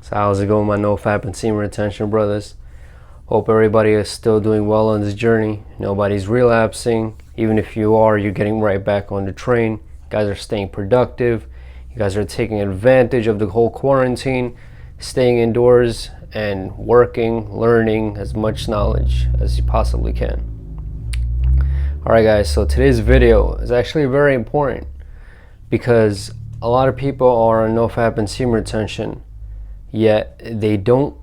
So how's it going, my nofap and semen retention brothers? Hope everybody is still doing well on this journey. Nobody's relapsing. Even if you are, you're getting right back on the train. You guys are staying productive. You guys are taking advantage of the whole quarantine, staying indoors and working, learning as much knowledge as you possibly can. Alright guys, so today's video is actually very important because a lot of people are on nofap and semen retention, yet they don't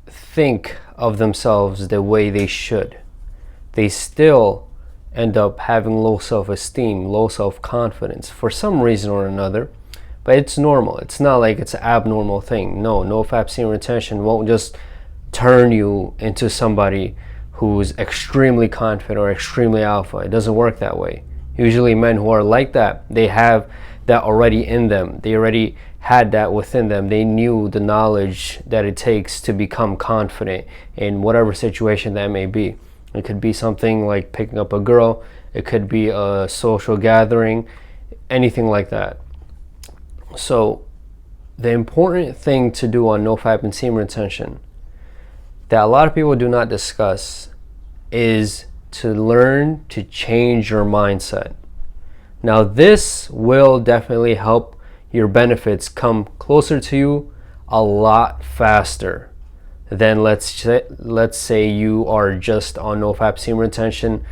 think of themselves the way they should. They still end up having low self-esteem, low self-confidence for some reason or another, but it's normal. It's not like it's an abnormal thing. No, nofap semen retention won't just turn you into somebody who's extremely confident or extremely alpha. It doesn't work that way. Usually men who are like that, they have that already in them. They already had that within them. They knew the knowledge that it takes to become confident in whatever situation that may be. It could be something like picking up a girl. It could be a social gathering, anything like that. So the important thing to do on nofap and semen retention that a lot of people do not discuss is to learn to change your mindset. Now this will definitely help your benefits come closer to you a lot faster than let's say you are just on nofap semen retention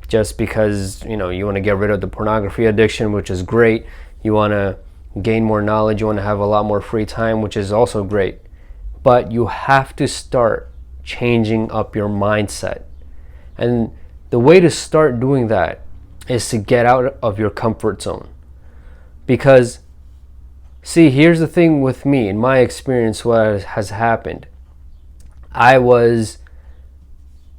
just because you want to get rid of the pornography addiction, which is great. You want to gain more knowledge, you want to have a lot more free time, which is also great. But you have to start changing up your mindset. And the way to start doing that is to get out of your comfort zone. Because see, here's the thing with me, in my experience, what has happened. I was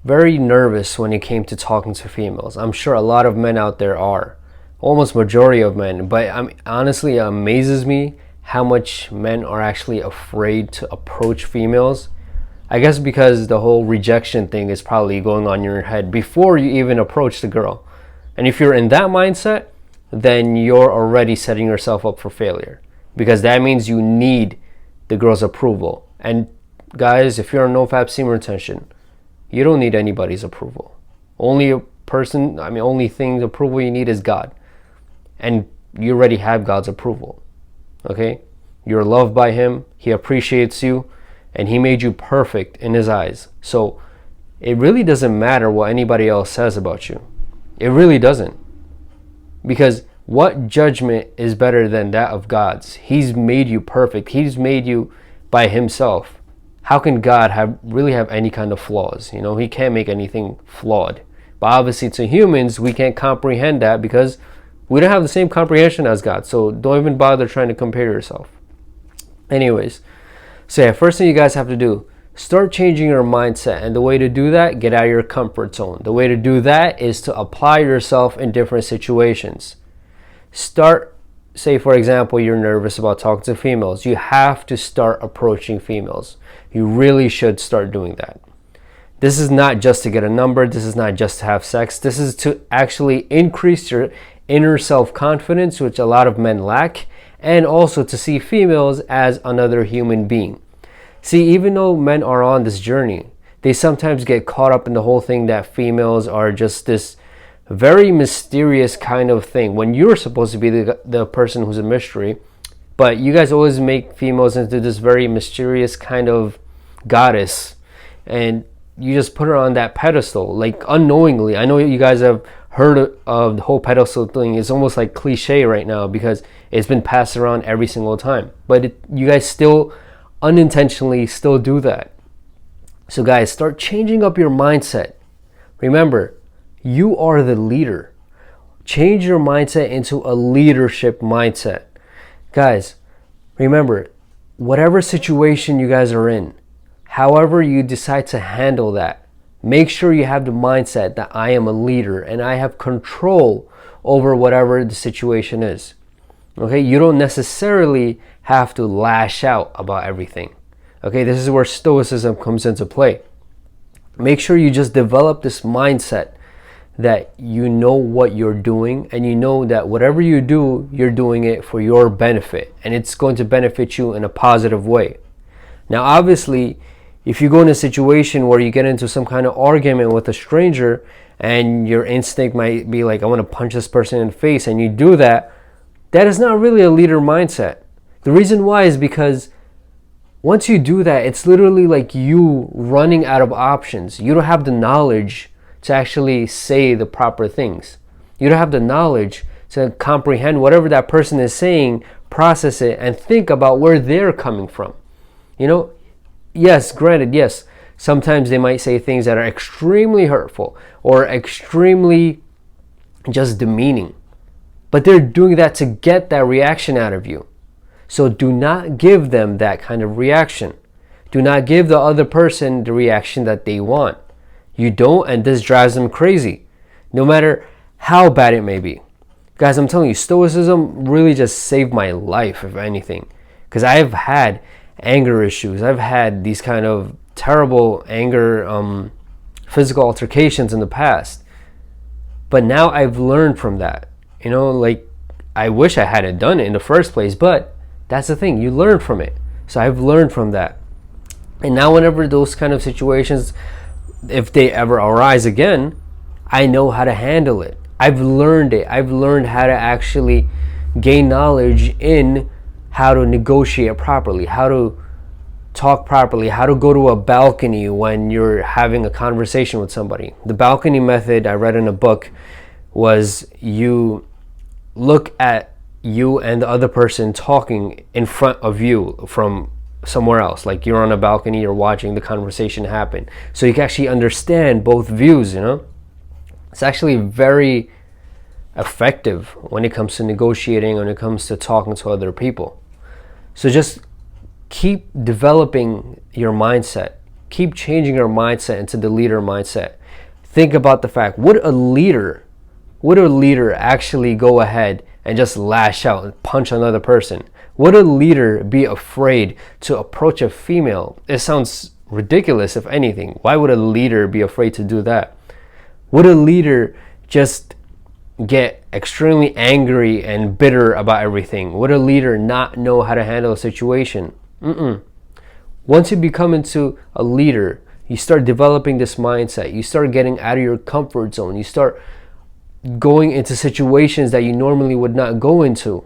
very nervous when it came to talking to females. I'm sure a lot of men out there are, almost majority of men, but honestly, it amazes me how much men are actually afraid to approach females. I guess because the whole rejection thing is probably going on in your head before you even approach the girl. And if you're in that mindset, then you're already setting yourself up for failure, because that means you need the girl's approval. And guys, if you're on nofap semen retention, you don't need anybody's approval. Only thing approval you need is God. And you already have God's approval. Okay? You're loved by him, he appreciates you, and he made you perfect in his eyes. So it really doesn't matter what anybody else says about you. It really doesn't. Because what judgment is better than that of God's? He's made you perfect. He's made you by himself. How can God really have any kind of flaws? He can't make anything flawed. But obviously to humans, we can't comprehend that because we don't have the same comprehension as God. So don't even bother trying to compare yourself. Anyways, so yeah, first thing you guys have to do, start changing your mindset. And the way to do that, get out of your comfort zone. The way to do that is to apply yourself in different situations. Say for example, you're nervous about talking to females. You have to start approaching females. You really should start doing that. This is not just to get a number. This is not just to have sex. This is to actually increase your inner self-confidence, which a lot of men lack, and also to see females as another human being. See, even though men are on this journey, they sometimes get caught up in the whole thing that females are just this very mysterious kind of thing, when you're supposed to be the person who's a mystery. But you guys always make females into this very mysterious kind of goddess, and you just put her on that pedestal, like unknowingly. I know you guys have heard of the whole pedestal thing. It's almost like cliche right now because it's been passed around every single time, but you guys still unintentionally still do that. So guys, start changing up your mindset. Remember, you are the leader. Change your mindset into a leadership mindset. Guys, remember, whatever situation you guys are in, however you decide to handle that, make sure you have the mindset that I am a leader and I have control over whatever the situation is. Okay, you don't necessarily have to lash out about everything. Okay, this is where stoicism comes into play. Make sure you just develop this mindset that you know what you're doing, and you know that whatever you do, you're doing it for your benefit, and it's going to benefit you in a positive way. Now, obviously, if you go in a situation where you get into some kind of argument with a stranger and your instinct might be like, I want to punch this person in the face, and you do that, that is not really a leader mindset. The reason why is because once you do that, it's literally like you running out of options. You don't have the knowledge to actually say the proper things. You don't have the knowledge to comprehend whatever that person is saying, process it, and think about where they're coming from. You know, yes, granted, yes, sometimes they might say things that are extremely hurtful or extremely just demeaning, but they're doing that to get that reaction out of you. So do not give them that kind of reaction. Do not give the other person the reaction that they want. You don't, and this drives them crazy, no matter how bad it may be. Guys, I'm telling you, stoicism really just saved my life, if anything, because I've had anger issues. I've had these kind of terrible anger, physical altercations in the past. But now I've learned from that. You know, like, I wish I hadn't done it in the first place, but that's the thing, you learn from it. So I've learned from that. And now whenever those kind of situations, if they ever arise again, I know how to handle it. I've learned it. I've learned how to actually gain knowledge in how to negotiate properly, how to talk properly, how to go to a balcony when you're having a conversation with somebody. The balcony method I read in a book was you look at you and the other person talking in front of you from somewhere else. Like you're on a balcony, you're watching the conversation happen. So you can actually understand both views, you know? It's actually very effective when it comes to negotiating, when it comes to talking to other people. So just keep developing your mindset. Keep changing your mindset into the leader mindset. Think about the fact, would a leader actually go ahead and just lash out and punch another person? Would a leader be afraid to approach a female? It sounds ridiculous, if anything. Why would a leader be afraid to do that? Would a leader just get extremely angry and bitter about everything? Would a leader not know how to handle a situation? Once you become into a leader, you start developing this mindset. You start getting out of your comfort zone. You start going into situations that you normally would not go into.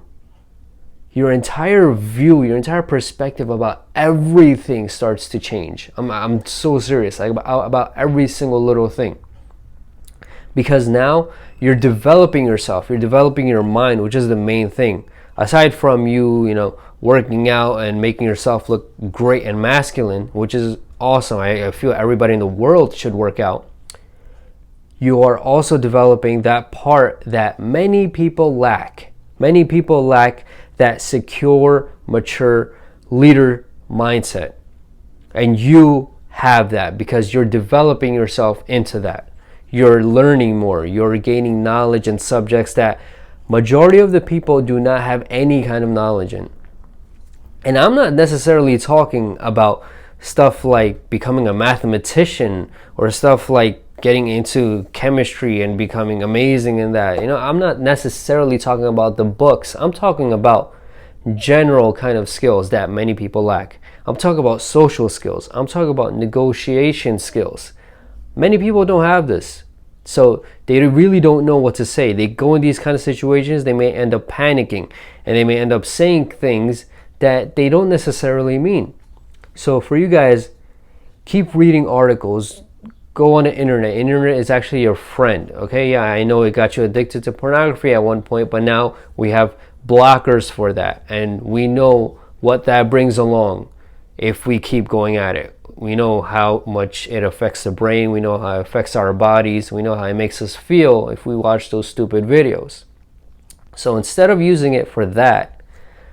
Your entire view, your entire perspective about everything starts to change. I'm so serious, like about every single little thing. Because now you're developing yourself, you're developing your mind, which is the main thing. Aside from you working out and making yourself look great and masculine, which is awesome. I feel everybody in the world should work out. You are also developing that part that many people lack. Many people lack that secure, mature leader mindset. And you have that because you're developing yourself into that. You're learning more. You're gaining knowledge in subjects that majority of the people do not have any kind of knowledge in. And I'm not necessarily talking about stuff like becoming a mathematician or stuff like getting into chemistry and becoming amazing in that. I'm not necessarily talking about the books. I'm talking about general kind of skills that many people lack. I'm talking about social skills. I'm talking about negotiation skills. Many people don't have this. So they really don't know what to say. They go in these kind of situations, they may end up panicking and they may end up saying things that they don't necessarily mean. So for you guys, keep reading articles. Go on the internet. Internet is actually your friend. Okay, yeah, I know it got you addicted to pornography at one point, but now we have blockers for that, and we know what that brings along if we keep going at it. We know how much it affects the brain. We know how it affects our bodies. We know how it makes us feel if we watch those stupid videos. So instead of using it for that,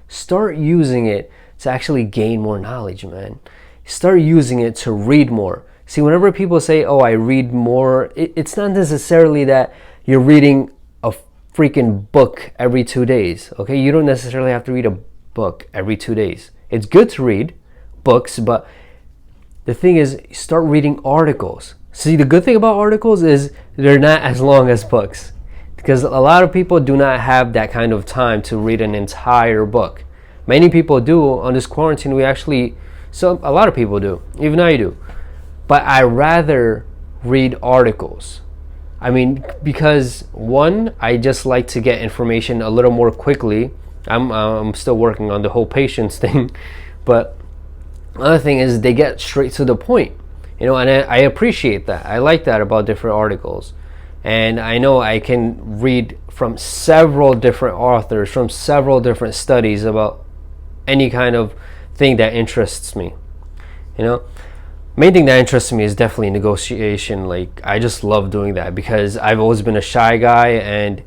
start using it to actually gain more knowledge, man. Start using it to read more. See, whenever people say, oh, I read more, it's not necessarily that you're reading a freaking book every 2 days, okay? You don't necessarily have to read a book every 2 days. It's good to read books, but the thing is, start reading articles. See, the good thing about articles is they're not as long as books, because a lot of people do not have that kind of time to read an entire book. Many people do. On this quarantine, we actually So a lot of people do, even I do. But I rather read articles. I mean, because one, I just like to get information a little more quickly. I'm still working on the whole patience thing, but another thing is they get straight to the point, and I appreciate that. I like that about different articles, and I know I can read from several different authors, from several different studies about any kind of thing that interests me. Main thing that interests me is definitely negotiation. Like, I just love doing that because I've always been a shy guy, and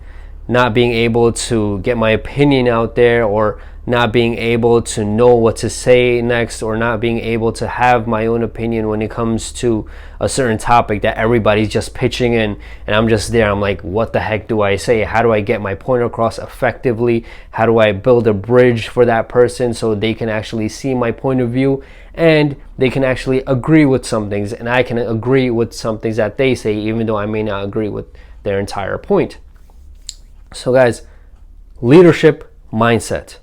not being able to get my opinion out there, or not being able to know what to say next, or not being able to have my own opinion when it comes to a certain topic that everybody's just pitching in, and I'm just there. I'm like, what the heck do I say? How do I get my point across effectively? How do I build a bridge for that person so they can actually see my point of view, and they can actually agree with some things, and I can agree with some things that they say, even though I may not agree with their entire point. So guys, leadership mindset.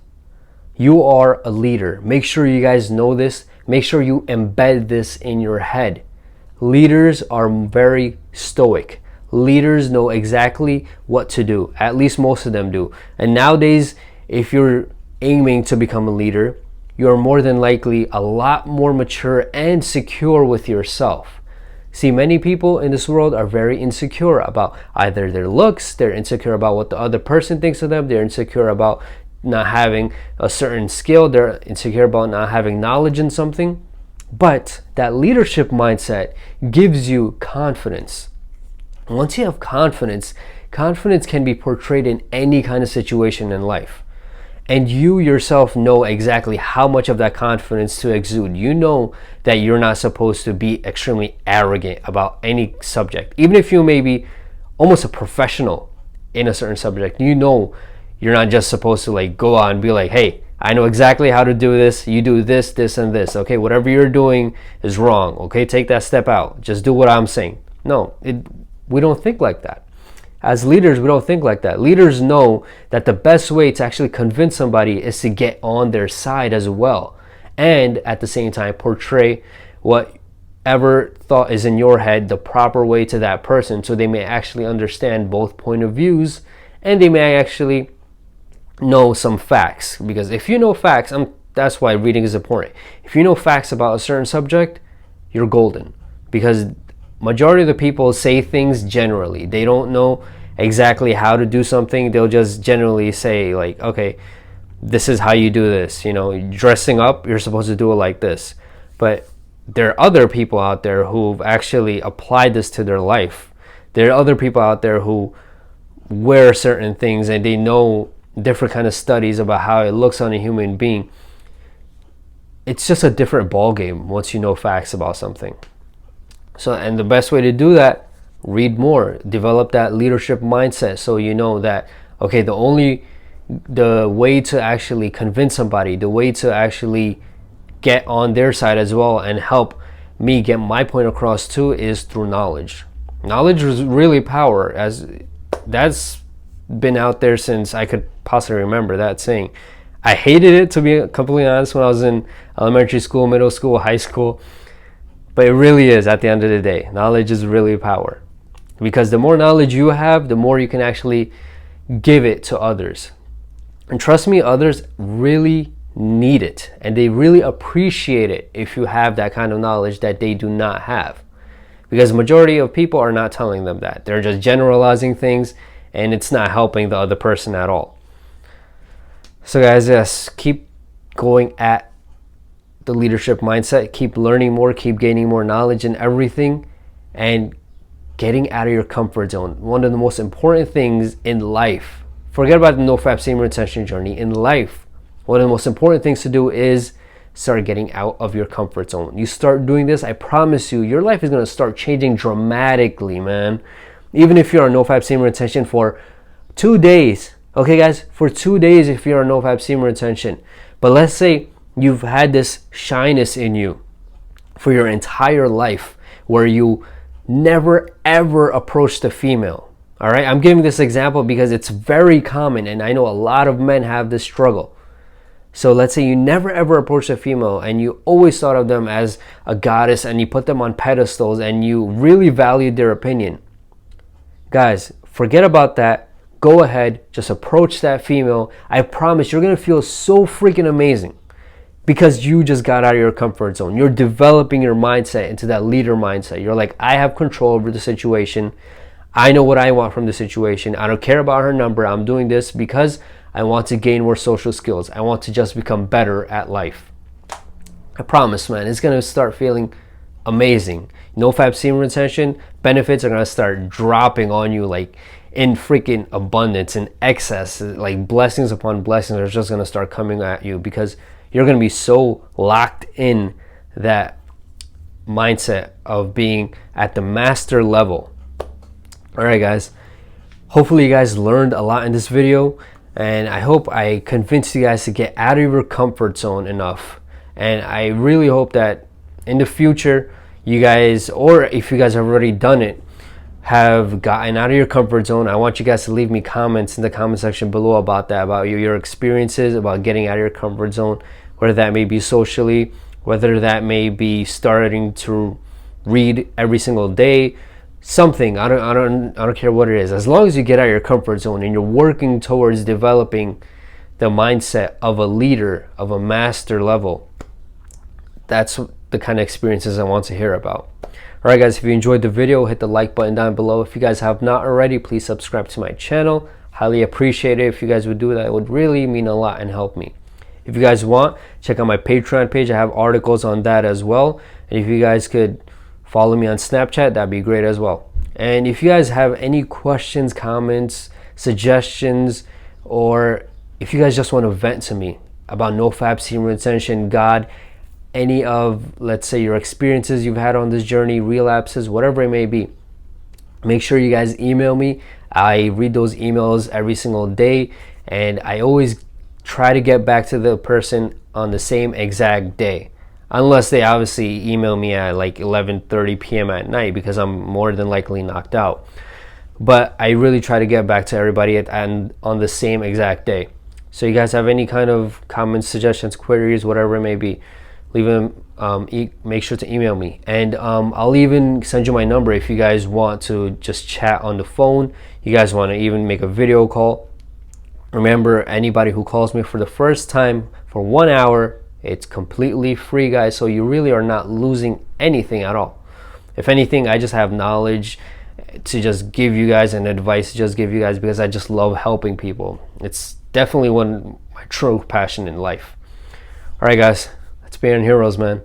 You are a leader. Make sure you guys know this. Make sure you embed this in your head. Leaders are very stoic. Leaders know exactly what to do. At least most of them do. And nowadays, if you're aiming to become a leader, you're more than likely a lot more mature and secure with yourself. See, many people in this world are very insecure about either their looks, they're insecure about what the other person thinks of them, they're insecure about not having a certain skill, they're insecure about not having knowledge in something. But that leadership mindset gives you confidence. Once you have confidence, confidence can be portrayed in any kind of situation in life. And you yourself know exactly how much of that confidence to exude. You know that you're not supposed to be extremely arrogant about any subject. Even if you may be almost a professional in a certain subject, you know you're not just supposed to like go out and be like, hey, I know exactly how to do this. You do this, this, and this. Okay, whatever you're doing is wrong. Okay, take that step out. Just do what I'm saying. No, we don't think like that. As leaders, we don't think like that. Leaders know that the best way to actually convince somebody is to get on their side as well, and at the same time portray whatever thought is in your head the proper way to that person, so they may actually understand both point of views, and they may actually know some facts. Because if you know facts, that's why reading is important. If you know facts about a certain subject, you're golden. Because majority of the people say things generally. They don't know exactly how to do something. They'll just generally say like, okay, this is how you do this. Dressing up, you're supposed to do it like this. But there are other people out there who've actually applied this to their life. There are other people out there who wear certain things, and they know different kind of studies about how it looks on a human being. It's just a different ball game once you know facts about something. So, and the best way to do that, read more, develop that leadership mindset, so you know that, okay, the way to actually convince somebody, the way to actually get on their side as well and help me get my point across too, is through knowledge. Knowledge is really power, as that's been out there since I could possibly remember that saying. I hated it, to be completely honest, when I was in elementary school, middle school, high school. But it really is, at the end of the day, knowledge is really power. Because the more knowledge you have, the more you can actually give it to others. And trust me, others really need it, and they really appreciate it if you have that kind of knowledge that they do not have. Because the majority of people are not telling them that. They're just generalizing things, and it's not helping the other person at all. So guys, yes, keep going at the leadership mindset. Keep learning more, keep gaining more knowledge in everything, and getting out of your comfort zone. One of the most important things in life, forget about the nofap semen retention journey, in life, one of the most important things to do is start getting out of your comfort zone. You start doing this, I promise you, your life is going to start changing dramatically, man. Even if you're on nofap semen retention for 2 days, okay guys, for 2 days if you're on nofap semen retention, but let's say you've had this shyness in you for your entire life, where you never ever approached a female. All right, I'm giving this example because it's very common, and I know a lot of men have this struggle. So let's say you never ever approached a female and you always thought of them as a goddess and you put them on pedestals and you really valued their opinion. Guys, forget about that. Go ahead, just approach that female. I promise you're gonna feel so freaking amazing because you just got out of your comfort zone. You're developing your mindset into that leader mindset. You're like, I have control over the situation. I know what I want from the situation. I don't care about her number. I'm doing this because I want to gain more social skills. I want to just become better at life. I promise, man, it's gonna start feeling amazing. NoFap semen retention benefits are gonna start dropping on you like in freaking abundance and excess. Like blessings upon blessings are just gonna start coming at you because you're gonna be so locked in that mindset of being at the master level. All right, guys. Hopefully you guys learned a lot in this video, and I hope I convinced you guys to get out of your comfort zone enough. And I really hope that in the future, you guys, or if you guys have already done it, have gotten out of your comfort zone. I want you guys to leave me comments in the comment section below about that, about your experiences, about getting out of your comfort zone, whether that may be socially, whether that may be starting to read every single day, something. I don't care what it is. As long as you get out of your comfort zone and you're working towards developing the mindset of a leader, of a master level, that's the kind of experiences I want to hear about. All right, guys, if you enjoyed the video, hit the like button down below. If you guys have not already, please subscribe to my channel. Highly appreciate it. If you guys would do that, it would really mean a lot and help me. If you guys want, check out my Patreon page. I have articles on that as well. And if you guys could follow me on Snapchat, that'd be great as well. And if you guys have any questions, comments, suggestions, or if you guys just want to vent to me about nofap, semen retention, God, any of, let's say, your experiences you've had on this journey, relapses, whatever it may be, make sure you guys email me. I read those emails every single day, and I always try to get back to the person on the same exact day, unless they obviously email me at like 11:30 p.m. at night, because I'm more than likely knocked out. But I really try to get back to everybody and on the same exact day. So you guys have any kind of comments, suggestions, queries, whatever it may be, leave them. Make sure to email me, and I'll even send you my number if you guys want to just chat on the phone. You guys want to even make a video call. Remember, anybody who calls me for the first time for 1 hour, it's completely free, guys, so you really are not losing anything at all. If anything, I just have knowledge to just give you guys and advice to just give you guys, because I just love helping people. It's definitely one of my true passion in life. All right, guys, let's be on heroes, man.